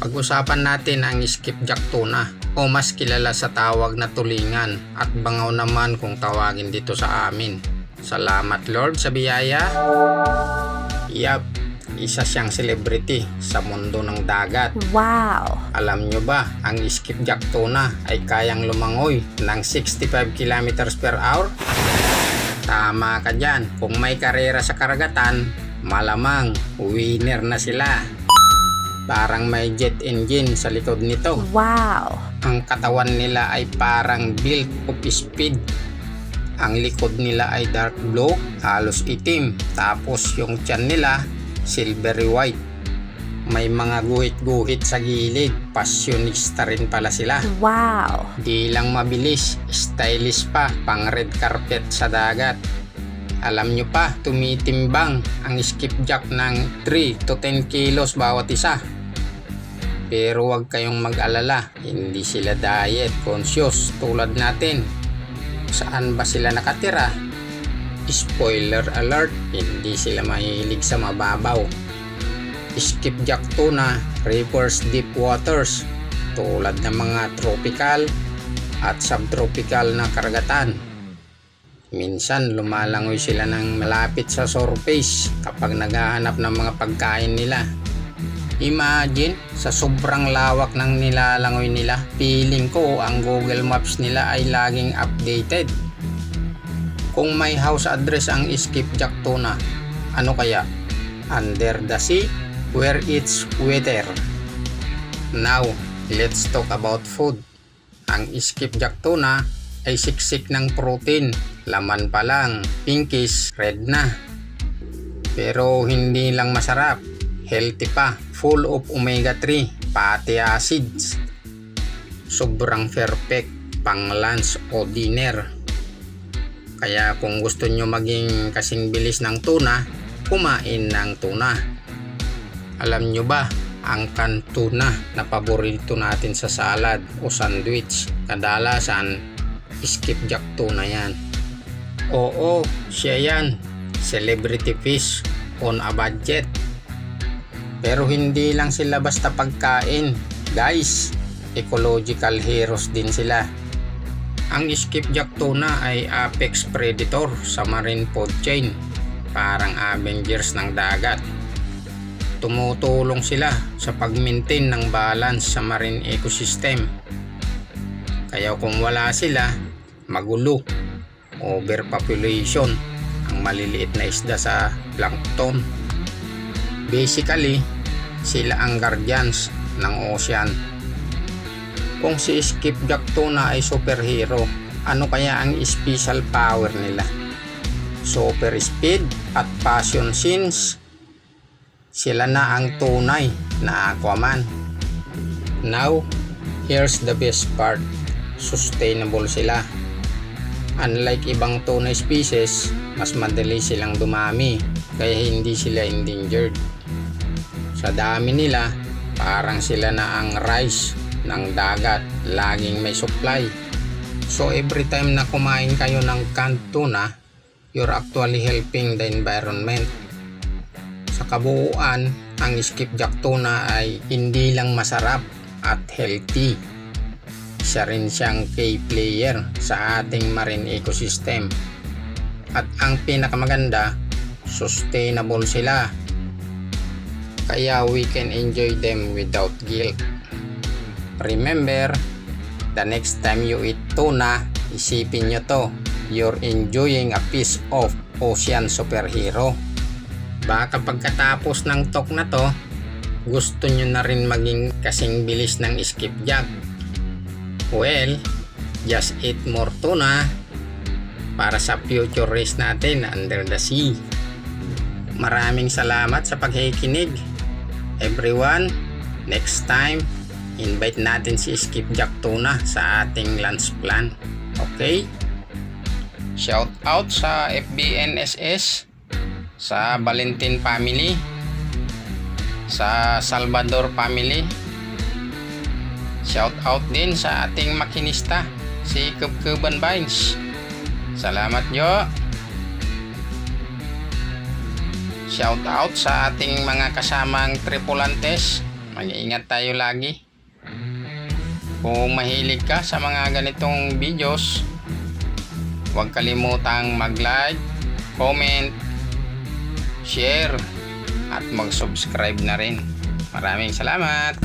Pag-usapan natin ang skipjack tuna o mas kilala sa tawag na tulingan at bangaw naman kung tawagin dito sa amin. Salamat Lord sa biyaya. Yap, isa siyang celebrity sa mundo ng dagat. Wow! Alam nyo ba, ang skipjack tuna ay kayang lumangoy ng 65 km per hour? Tama ka dyan, kung may karera sa karagatan, malamang winner na sila. Parang may jet engine sa likod nito. Wow! Ang katawan nila ay parang built of speed. Ang likod nila ay dark blue, halos itim. Tapos yung tiyan nila, silvery white. May mga guhit-guhit sa gilid. Passionista rin pala sila. Wow! Di lang mabilis, stylish pa, pang red carpet sa dagat. Alam nyo pa, tumitimbang ang skipjack ng 3 to 10 kilos bawat isa. Pero huwag kayong mag-alala, hindi sila diet conscious tulad natin. Saan ba sila nakatira? Spoiler alert, hindi sila mahilig sa mababaw. Skipjack tuna prefers deep waters tulad ng mga tropical at subtropical na karagatan. Minsan lumalangoy sila ng malapit sa surface kapag naghahanap ng mga pagkain nila. Imagine, sa sobrang lawak ng nilalangoy nila, feeling ko ang Google Maps nila ay laging updated. Kung may house address ang skipjack tuna, ano kaya? Under the sea, where it's weather. Now, let's talk about food. Ang skipjack tuna ay siksik ng protein. Laman pa lang, pinkish red na. Pero hindi lang masarap, healthy pa, full of omega-3, fatty acids. Sobrang perfect pang lunch o dinner. Kaya kung gusto nyo maging kasing bilis ng tuna, kumain ng tuna. Alam nyo ba, ang canned tuna na paborito natin sa salad o sandwich, kadalasan skipjack tuna yan. Oo, siya yan, celebrity fish on a budget. Pero hindi lang sila basta pagkain, guys, ecological heroes din sila. Ang skipjack tuna ay apex predator sa marine food chain, parang Avengers ng dagat. Tumutulong sila sa pag-maintain ng balance sa marine ecosystem. Kaya kung wala sila, magulo, overpopulation ang maliliit na isda sa plankton. Basically, sila ang guardians ng ocean. Kung si skipjack tuna ay superhero, ano kaya ang special power nila? Super speed at passion scenes. Sila na ang tunay na Aquaman. Now, here's the best part. Sustainable sila. Unlike ibang tuna species, mas madali silang dumami, kaya hindi sila endangered. Sa dami nila, parang sila na ang rice ng dagat, laging may supply. So every time na kumain kayo ng canned tuna, you're actually helping the environment. Sa kabuuan, ang skipjack tuna ay hindi lang masarap at healthy. Isa rin siyang key player sa ating marine ecosystem. At ang pinakamaganda, sustainable sila. Kaya we can enjoy them without guilt. Remember, the next time you eat tuna, isipin nyo to, you're enjoying a piece of ocean superhero. Baka pagkatapos ng talk na to, gusto nyo na rin maging kasing bilis ng skipjack. Well, just eat more tuna para sa future race natin under the sea. Maraming salamat sa pagkikinig. Everyone, next time, invite natin si skipjack tuna sa ating lunch plan. Okay? Shout out sa FBNSS, sa Valentin family, sa Salvador family. Shout out din sa ating makinista, si Kubkuban Vines. Salamat nyo. Shout out sa ating mga kasamang tripulantes, Mag-iingat tayo lagi. Kung mahilig ka sa mga ganitong videos, huwag kalimutang mag-like, comment, share, at mag-subscribe na rin. Maraming salamat!